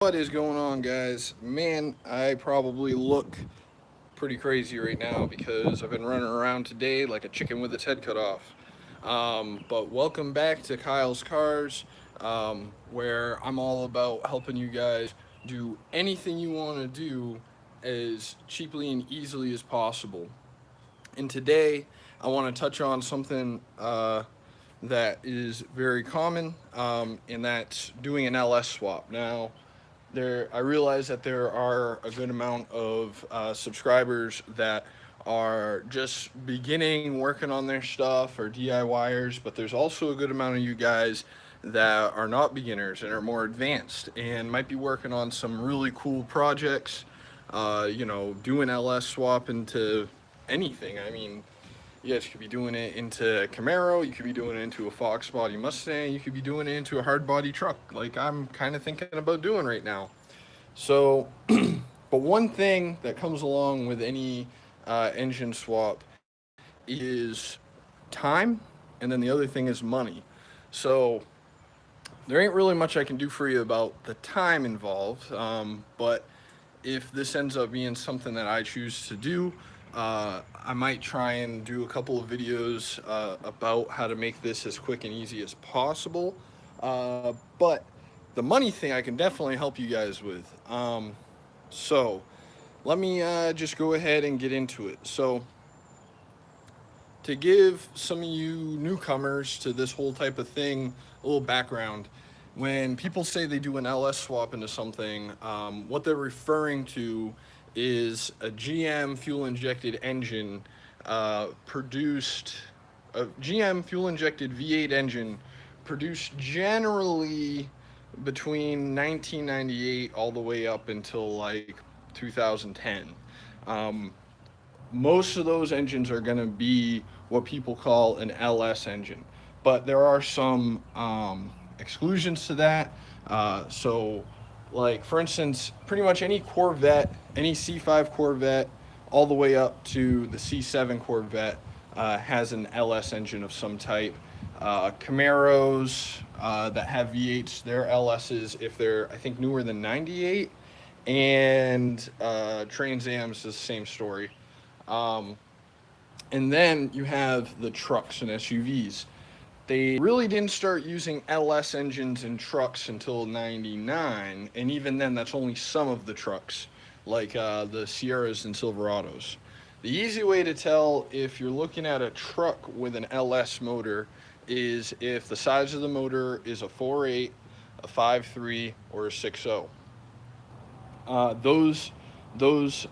What is going on, guys? Man, I probably look pretty crazy right now because I've been running around today like a chicken with its head cut off. But welcome back to Kyle's Cars, where I'm all about helping you guys do anything you want to do as cheaply and easily as possible. And today, I want to touch on something that is very common, and that's doing an LS swap. Now, I realize that there are a good amount of subscribers that are just beginning working on their stuff or DIYers, but there's also a good amount of you guys that are not beginners and are more advanced and might be working on some really cool projects. Doing LS swap into anything. I mean, you guys could be doing it into a Camaro, you could be doing it into a Fox body Mustang, you could be doing it into a hard body truck, like I'm kind of thinking about doing right now. So, but one thing that comes along with any engine swap is time, and then the other thing is money. So, there ain't really much I can do for you about the time involved, but if this ends up being something that I choose to do, I might try and do a couple of videos about how to make this as quick and easy as possible. But the money thing I can definitely help you guys with. So let me just go ahead and get into it. So, to give some of you newcomers to this whole type of thing a little background, when people say they do an LS swap into something, what they're referring to is a GM fuel injected engine produced, a GM fuel injected V8 engine produced generally between 1998 all the way up until like 2010. Um, Most of those engines are going to be what people call an LS engine, but there are some exclusions to that. Like for instance, pretty much any Corvette, any C5 Corvette, all the way up to the C7 Corvette has an LS engine of some type. Camaros that have V8s, they're LSs if they're, I think, newer than 98. And Trans Am's is the same story. Um, and then you have the trucks and SUVs. They really didn't start using LS engines in trucks until 99, and even then, that's only some of the trucks, like the Sierras and Silverados. The easy way to tell if you're looking at a truck with an LS motor is if the size of the motor is a 4.8, a 5.3, or a 6.0. Those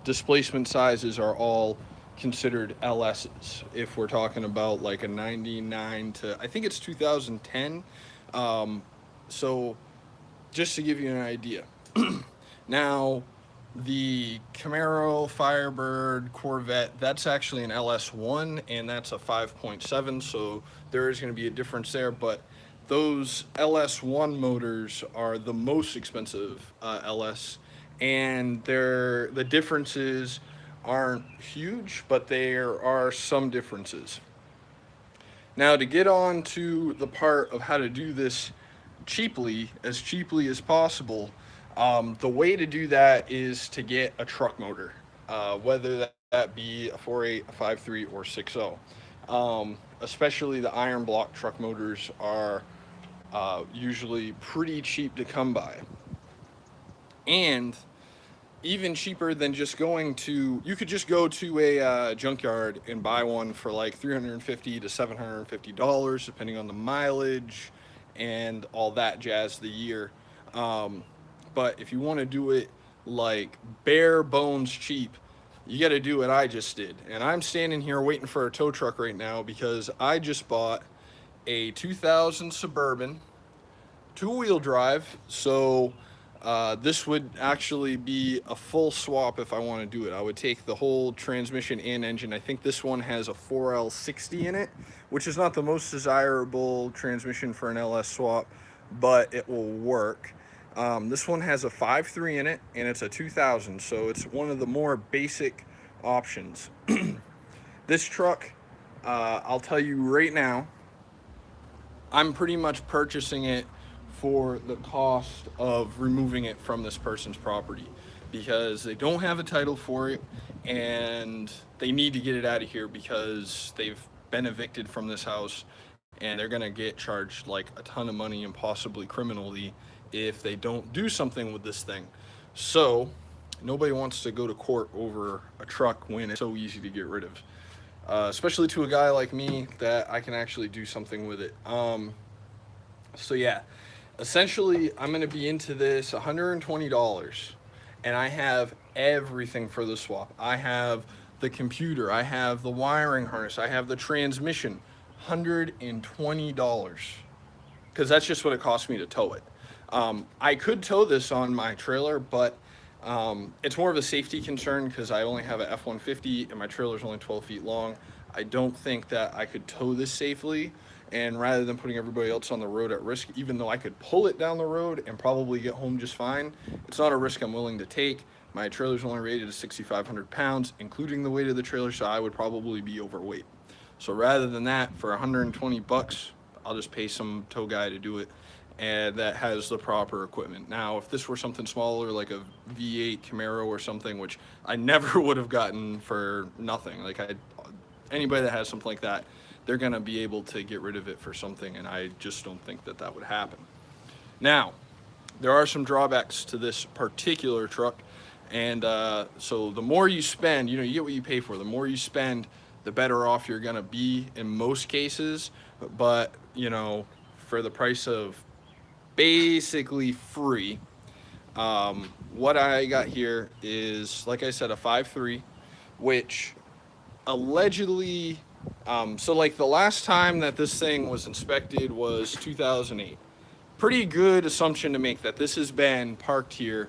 displacement sizes are all considered LSs if we're talking about like a 99 to, I think it's 2010. Um, so just to give you an idea. Now, the Camaro, Firebird, Corvette, that's actually an LS1 and that's a 5.7. So there is going to be a difference there. But those LS1 motors are the most expensive LS, and the differences aren't huge, but there are some differences. Now, to get on to the part of how to do this as cheaply as possible, the way to do that is to get a truck motor, whether that be a 4.8, a 5.3, or 6.0. Especially the iron block truck motors are usually pretty cheap to come by. And even cheaper than just going to, you could just go to a junkyard and buy one for like $350 to $750, depending on the mileage and all that jazz the year. Um, but if you want to do it like bare bones cheap, you got to do what I just did. And I'm standing here waiting for a tow truck right now because I just bought a 2000 Suburban two-wheel drive. So this would actually be a full swap if I want to do it. I would take the whole transmission and engine. I think this one has a 4L60 in it, which is not the most desirable transmission for an LS swap, but it will work. This one has a 5.3 in it, and it's a 2000, so it's one of the more basic options. This truck, I'll tell you right now, I'm pretty much purchasing it for the cost of removing it from this person's property because they don't have a title for it and they need to get it out of here because they've been evicted from this house and they're going to get charged like a ton of money and possibly criminally if they don't do something with this thing. So, nobody wants to go to court over a truck when it's so easy to get rid of. Especially to a guy like me that I can actually do something with it. So yeah, essentially I'm gonna be into this $120, and I have everything for the swap. I have the computer, I have the wiring harness, I have the transmission. $120, because that's just what it cost me to tow it. I could tow this on my trailer, but it's more of a safety concern because I only have a F-150 and my trailer is only 12 feet long. I don't think that I could tow this safely. And rather than putting everybody else on the road at risk, even though I could pull it down the road and probably get home just fine, it's not a risk I'm willing to take. My trailer's only rated at 6,500 pounds, including the weight of the trailer, so I would probably be overweight. So rather than that, for 120 bucks, I'll just pay some tow guy to do it, and that has the proper equipment. Now, if this were something smaller like a V8 Camaro or something, which I never would have gotten for nothing, anybody that has something like that, they're gonna be able to get rid of it for something, and I just don't think that that would happen. Now, there are some drawbacks to this particular truck, and so the more you spend, you get what you pay for. The more you spend, the better off you're gonna be in most cases, but for the price of basically free, what I got here is, like I said, a 5.3, which allegedly, so like the last time that this thing was inspected was 2008. Pretty good assumption to make that this has been parked here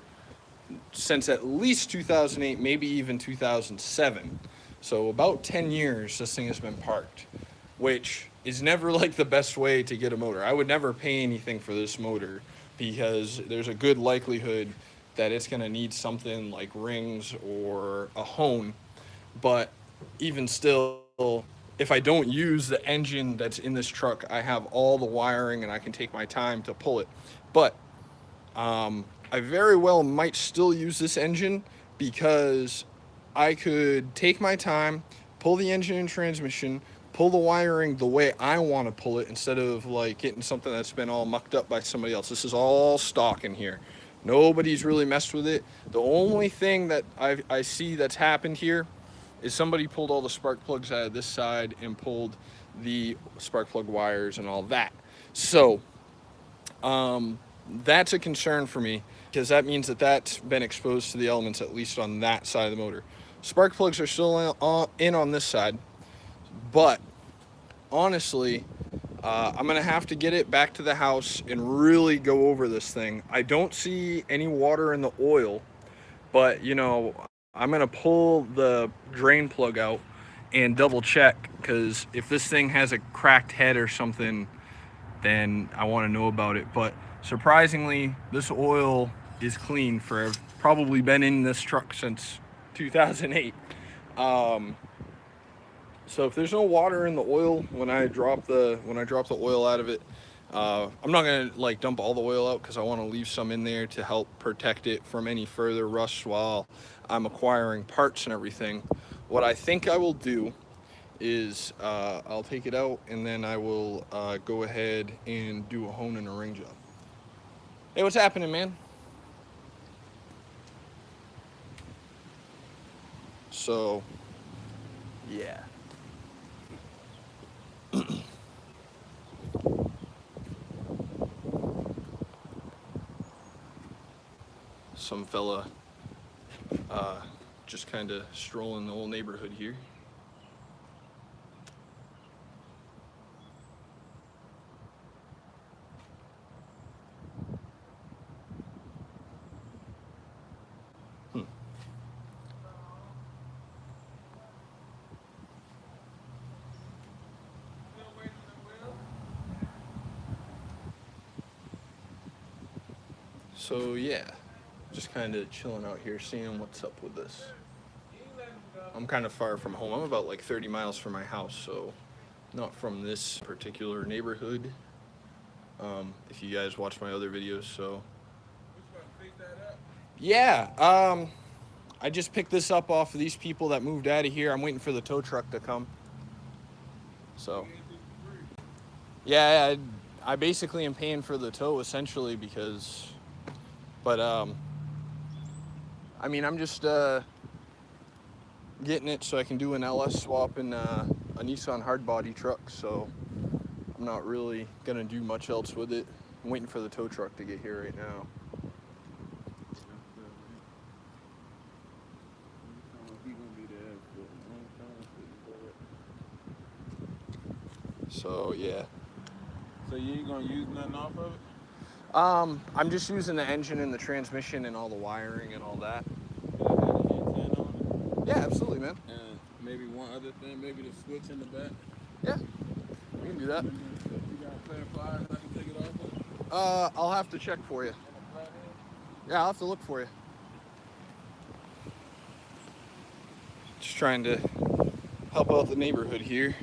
since at least 2008, maybe even 2007. So about 10 years this thing has been parked, which is never like the best way to get a motor. I would never pay anything for this motor because there's a good likelihood that it's going to need something like rings or a hone. But even still, if I don't use the engine that's in this truck, I have all the wiring and I can take my time to pull it. But I very well might still use this engine because I could take my time, pull the engine and transmission, pull the wiring the way I want to pull it instead of like getting something that's been all mucked up by somebody else. This is all stock in here. Nobody's really messed with it. The only thing that I see that's happened here is somebody pulled all the spark plugs out of this side and pulled the spark plug wires and all that. So that's a concern for me because that means that that's been exposed to the elements, at least on that side of the motor. Spark plugs are still in on this side, but honestly, I'm gonna have to get it back to the house and really go over this thing. I don't see any water in the oil, but I'm gonna pull the drain plug out and double check, because if this thing has a cracked head or something, then I want to know about it. But surprisingly, this oil is clean for probably been in this truck since 2008. So if there's no water in the oil when I drop the oil out of it, I'm not gonna like dump all the oil out because I want to leave some in there to help protect it from any further rust while I'm acquiring parts and everything. What I think I will do is I'll take it out and then I will go ahead and do a hone and a ring job. Hey, what's happening, man? So, yeah. Some fella just kind of strolling the whole neighborhood here. So yeah, just kind of chilling out here, seeing what's up with this. I'm kind of far from home. I'm about like 30 miles from my house, so not from this particular neighborhood. if you guys watch my other videos. So Pick that up. yeah, I just picked this up off of these people that moved out of here. I'm waiting for the tow truck to come. So yeah, I basically am paying for the tow essentially because, but I mean, I'm just getting it so I can do an LS swap in a Nissan hardbody truck. So I'm not really gonna do much else with it. I'm waiting for the tow truck to get here right now. So yeah. So you ain't gonna use nothing off of it? I'm just using the engine and the transmission and all the wiring and all that. Yeah, absolutely, man. And maybe one other thing, maybe the switch in the back. Yeah, we can do that. You got a pair of pliers I can take it off with? I'll have to check for you. Yeah, I'll have to look for you. Just trying to help out the neighborhood here.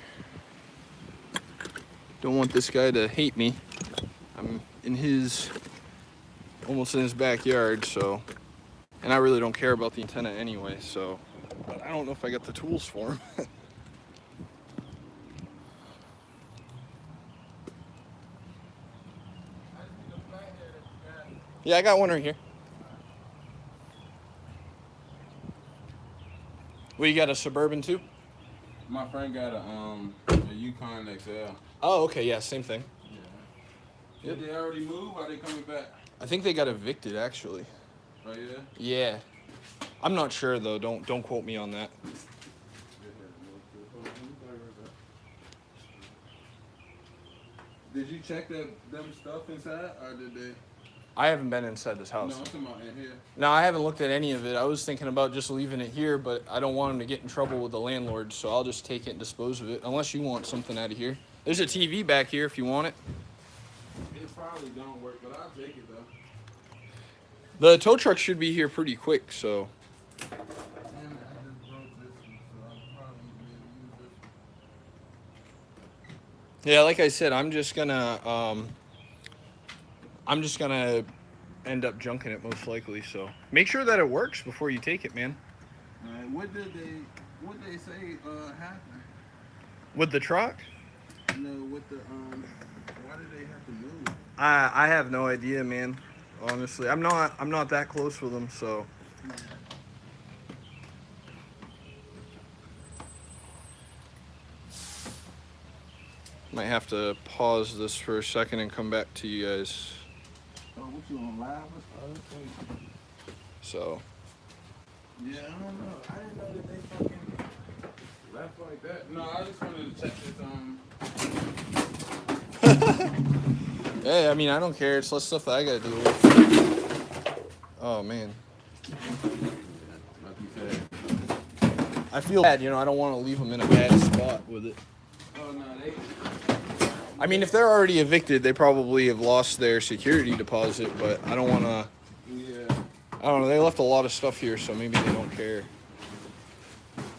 Don't want this guy to hate me. I'm almost in his backyard, so, and I really don't care about the antenna anyway, so, but I don't know if I got the tools for him. Yeah, I got one right here. Well, you got a Suburban too? My friend got a Yukon XL. Oh, okay, yeah, same thing. Yeah. Did they already move? Or are they coming back? I think they got evicted, actually. Oh yeah. Yeah, I'm not sure though. Don't quote me on that. Did you check them stuff inside, or did they? I haven't been inside this house. No, I'm talking about in here. No, I haven't looked at any of it. I was thinking about just leaving it here, but I don't want him to get in trouble with the landlord, so I'll just take it and dispose of it. Unless you want something out of here. There's a TV back here if you want it. It probably don't work, but I'll take it though. The tow truck should be here pretty quick, so. Yeah, like I said, I'm just gonna end up junking it most likely. So make sure that it works before you take it, man. What they say happened? With the truck? No, with the why did they have to move? I have no idea, man. Honestly, I'm not that close with them, so. Might have to pause this for a second and come back to you guys. Oh, what you on live or something? So. Yeah, I don't know. I didn't know that they fucking left like that. No, I just wanted to check this. Yeah, I mean, I don't care. It's less stuff that I gotta deal with. Oh man. Like you said. I feel bad, I don't want to leave them in a bad spot with it. Oh no, they. I mean, if they're already evicted, they probably have lost their security deposit, but I don't want to. Yeah. I don't know. They left a lot of stuff here, so maybe they don't care.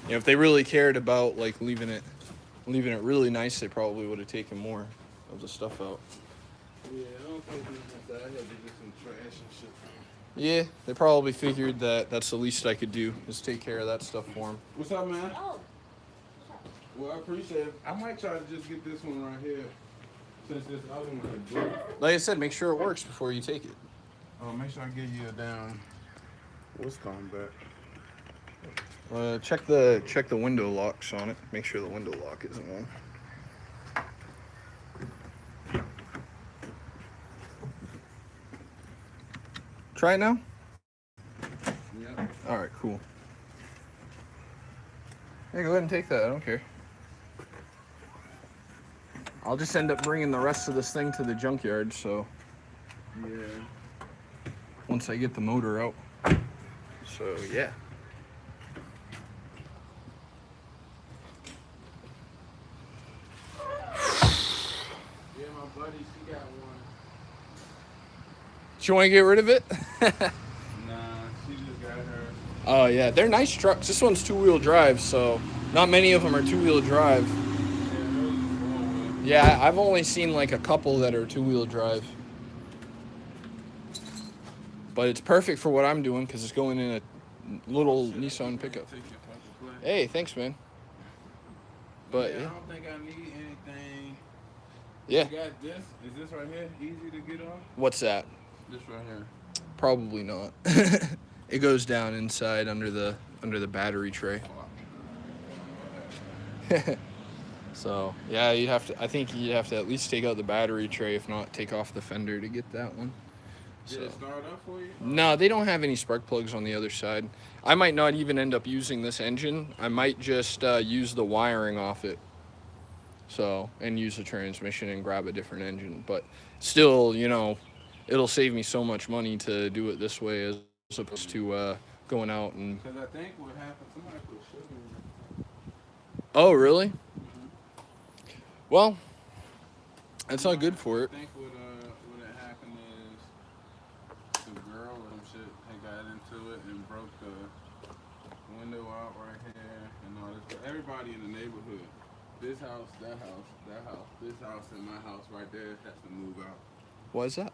If they really cared about like leaving it really nice, they probably would have taken more of the stuff out. Yeah, I don't think I had to get some trash and shit. Yeah, they probably figured that that's the least I could do is take care of that stuff for them. What's up, man? Oh. Well, I appreciate it. I might try to just get this one right here, since this other one is broke. Like I said, make sure it works before you take it. Oh, make sure I give you a down. What's coming back? Check the window locks on it. Make sure the window lock isn't on. Try it now? Yeah. Alright, cool. Yeah, go ahead and take that. I don't care. I'll just end up bringing the rest of this thing to the junkyard, so. Yeah. Once I get the motor out. So, yeah. Yeah, my buddy, she got one. Do you want to get rid of it? Nah, she just got her. Oh, yeah. They're nice trucks. This one's two-wheel drive, so not many of them are two-wheel drive. Yeah, those are going Yeah, I've only seen like a couple that are two-wheel drive. But it's perfect for what I'm doing because it's going in a Oh little shit, I Nissan think I pickup. ain't take your fucking plate. Hey, thanks, man. But Yeah, yeah, I don't think I need anything. yeah. I got this. Is this right here easy to get on? What's that? This right here. Probably not. It goes down inside under the battery tray. Fuck. So yeah, you have to. I think you have to at least take out the battery tray, if not take off the fender to get that one. Did So it start up for you? no, they don't have any spark plugs on the other side. I might not even end up using this engine. I might just use the wiring off it. So and use the transmission and grab a different engine. But still, it'll save me so much money to do it this way as opposed to going out and. Because I think what happened, somebody put sugar in it. Oh, really? Mm-hmm. Well, that's not good for it. I think what had happened is some girl or some shit had got into it and broke the window out right here and all this. But everybody in the neighborhood, this house, that house, that house, this house, and my house right there has to move out. What is that?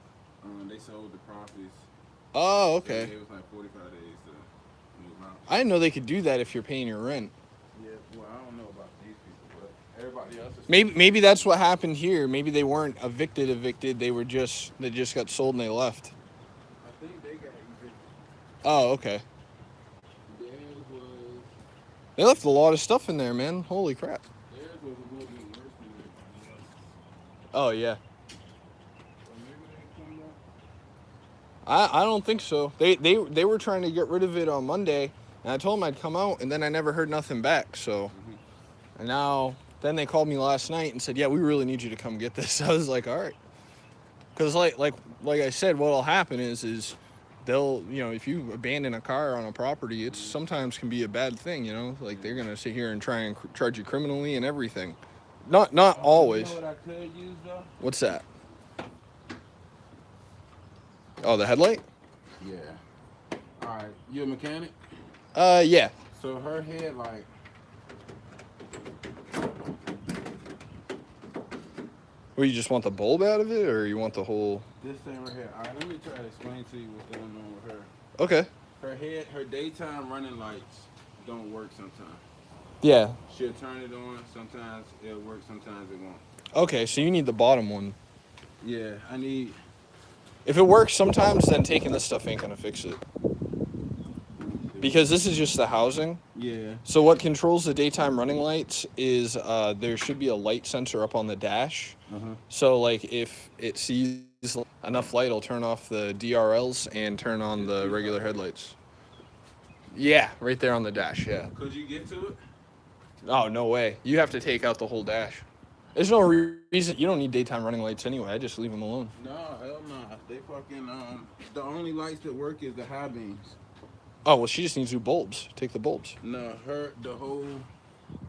They sold the properties. Oh, So okay. it was like 45 days to move out. I didn't know they could do that if you're paying your rent. Yeah, well, I don't know about these people, but everybody else is. Maybe that's what happened here. Maybe they weren't evicted. They just got sold and they left. I think they got evicted. Oh, okay. Theirs was They left a lot of stuff in there, man. Holy crap. theirs was a little bit worse than everybody else's. Oh yeah. Or maybe they come up. I don't think so. They were trying to get rid of it on Monday, and I told them I'd come out, and then I never heard nothing back. So, and now then they called me last night and said, "Yeah, we really need you to come get this." I was like, "All right," because like I said, what'll happen is they'll if you abandon a car on a property, it's sometimes can be a bad thing. Like they're gonna sit here and try and charge you criminally and everything. Not You always. know what I could use though? What's that? Oh, the headlight? Yeah. All right, you a mechanic? Yeah. So her headlight. Well, you just want the bulb out of it, or you want the whole? This thing right here. All right, let me try to explain to you what's going on with her. Okay. Her daytime running lights don't work sometimes. Yeah. She'll turn it on. Sometimes it'll work. Sometimes it won't. Okay, so you need the bottom one. Yeah, I need. If it works sometimes, then taking this stuff ain't gonna fix it. Because this is just the housing. Yeah. So what controls the daytime running lights is there should be a light sensor up on the dash. So like if it sees enough light, it'll turn off the DRLs and turn on the regular headlights. Yeah, right there on the dash. Yeah. Could you get to it? Oh, no way. You have to take out the whole dash. There's no reason. You don't need daytime running lights anyway. I just leave them alone. No, hell no. They fucking The only lights that work is the high beams. Oh, well, she just needs new bulbs. Take the bulbs. No, the whole.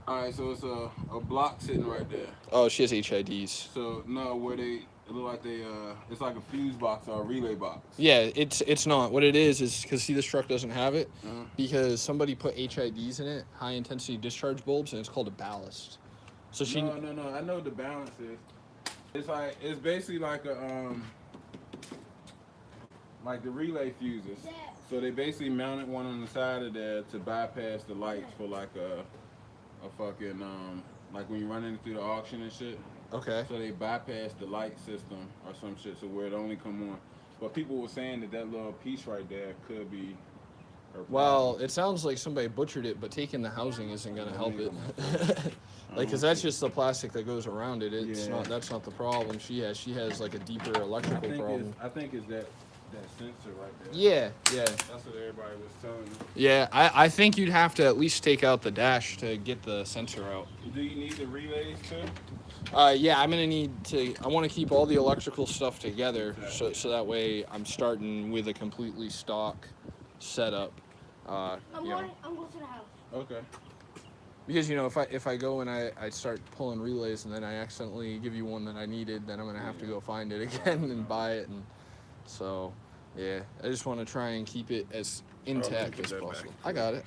All right, so it's a block sitting right there. Oh, she has HIDs. So no, where they it look like they it's like a fuse box or a relay box. Yeah, it's not. What it is because see, this truck doesn't have it Uh-huh. because somebody put HIDs in it, high intensity discharge bulbs, and it's called a ballast. So she. No. I know the balance is. It's basically like like the relay fuses. So they basically mounted one on the side of there to bypass the lights for like a fucking like when you're running through the auction and shit. Okay. So they bypass the light system or some shit, so where it only come on. But people were saying that little piece right there could be. Well, it sounds like somebody butchered it, but taking the housing isn't gonna help it. Like, cause that's just the plastic that goes around it. It's not. That's not the problem. She has like a deeper electrical problem. I think it's that sensor right there. Yeah. That's what everybody was telling me. Yeah, I think you'd have to at least take out the dash to get the sensor out. Do you need the relays too? Yeah, I'm gonna need to. I want to keep all the electrical stuff together, so that way I'm starting with a completely stock setup. I'm going to the house. Okay. Because if I go and I start pulling relays and then I accidentally give you one that I needed, then I'm gonna have to go find it again and buy it, and so yeah, I just want to try and keep it as intact as possible. I got it.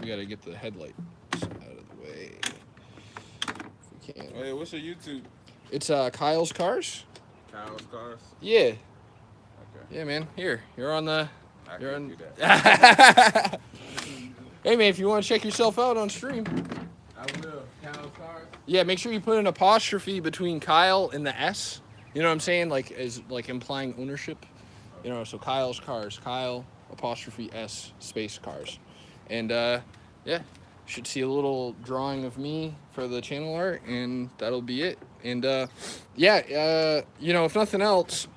We gotta get the headlight out of the way. If we can. Hey, what's your YouTube? It's Kyle's Cars. Kyle's Cars. Yeah. Okay. Yeah, man. Here, you're on the. I You're can on. do that. Hey, man, if you want to check yourself out on stream. I will. Kyle's Cars. Yeah, make sure you put an apostrophe between Kyle and the S. You know what I'm saying? Like as like implying ownership. You know, so Kyle's Cars. Kyle apostrophe S space cars. And yeah, should see a little drawing of me for the channel art, and that'll be it. And yeah, you know, if nothing else,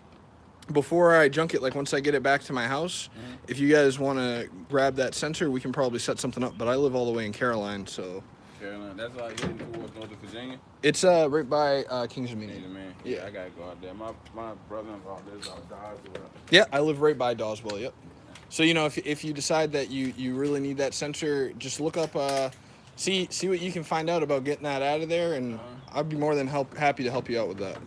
before I junk it, like once I get it back to my house, if you guys want to grab that sensor, we can probably set something up. But I live all the way in Caroline, so. Carolina. That's like heading towards Northern Virginia. It's right by Kings of Meaning. Man. Yeah. I gotta go out there. My brother-in-law lives out Dodgeville. Yeah, I live right by Dawesville. Yep. So you know, if you decide that you really need that sensor, just look up see what you can find out about getting that out of there, and I'd be more than happy to help you out with that.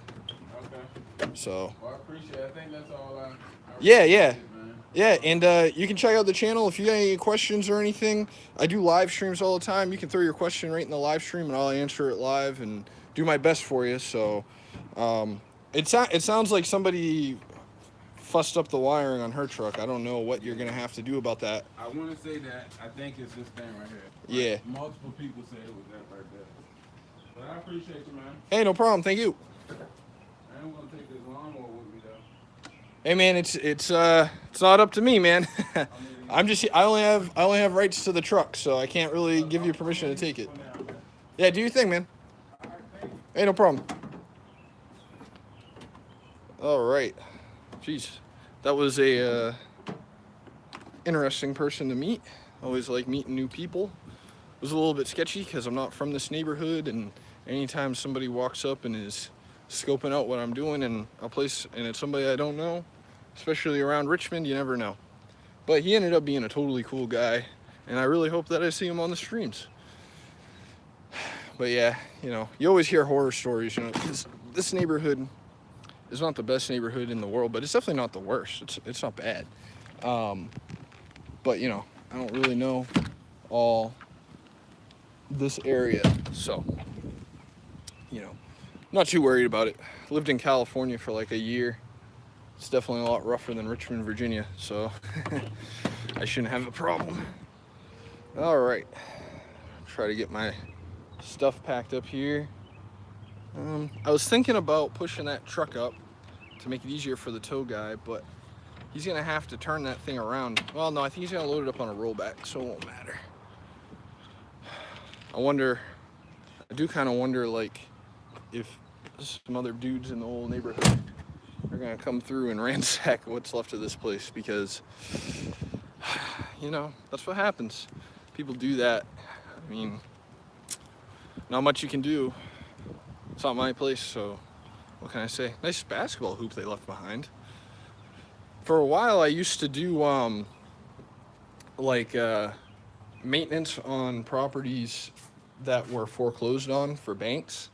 Okay. So. Well, I appreciate it. I think that's all I Yeah, appreciate yeah. it, man. Yeah, and you can check out the channel if you got any questions or anything. I do live streams all the time. You can throw your question right in the live stream, and I'll answer it live and do my best for you. So it sounds like somebody fussed up the wiring on her truck. I don't know what you're gonna have to do about that. I want to say that I think it's this thing right here. Yeah. Multiple people say it was that right there. But I appreciate you, man. Hey, no problem. Thank you. I ain't gonna take this lawnmower with me though. Hey, man, it's not up to me, man. I only have rights to the truck, so I can't really give you permission to take it. Yeah, do your thing, man. Hey, no problem. All right. Jeez, that was a interesting person to meet. Always like meeting new people. It was a little bit sketchy because I'm not from this neighborhood, and anytime somebody walks up and is scoping out what I'm doing in a place and it's somebody I don't know, especially around Richmond, you never know. But he ended up being a totally cool guy, and I really hope that I see him on the streams. But yeah, you know, you always hear horror stories, you know, because this neighborhood is not the best neighborhood in the world, but it's definitely not the worst. It's not bad. But you know, I don't really know all this area, so you know, not too worried about it. Lived in California for like a year. It's definitely a lot rougher than Richmond, Virginia, so I shouldn't have a problem. All right, try to get my stuff packed up here. I was thinking about pushing that truck up to make it easier for the tow guy, but he's gonna have to turn that thing around. Well, no, I think he's gonna load it up on a rollback, so it won't matter. I do kind of wonder, like, if some other dudes in the whole neighborhood are gonna come through and ransack what's left of this place, because, you know, that's what happens. People do that. I mean, not much you can do. It's not my place, so what can I say? Nice basketball hoop they left behind. For a while, I used to do maintenance on properties that were foreclosed on for banks,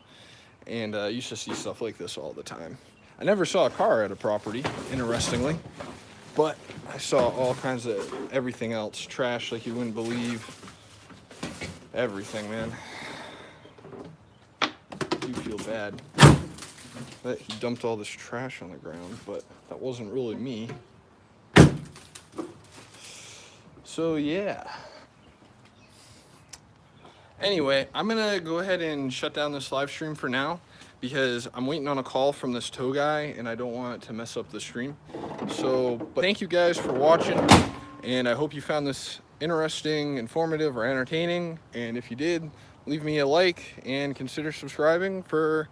and I used to see stuff like this all the time. I never saw a car at a property, interestingly, but I saw all kinds of everything else. Trash like you wouldn't believe. Everything, man. I do feel bad that he dumped all this trash on the ground, but that wasn't really me. So yeah. Anyway, I'm gonna go ahead and shut down this live stream for now because I'm waiting on a call from this tow guy and I don't want it to mess up the stream. So, but thank you guys for watching, and I hope you found this interesting, informative, or entertaining. And if you did, leave me a like and consider subscribing for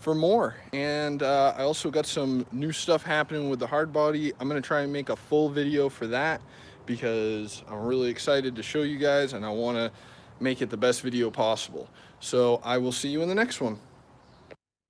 more. And I also got some new stuff happening with the hardbody. I'm gonna try and make a full video for that because I'm really excited to show you guys, and I want to make it the best video possible. So I will see you in the next one.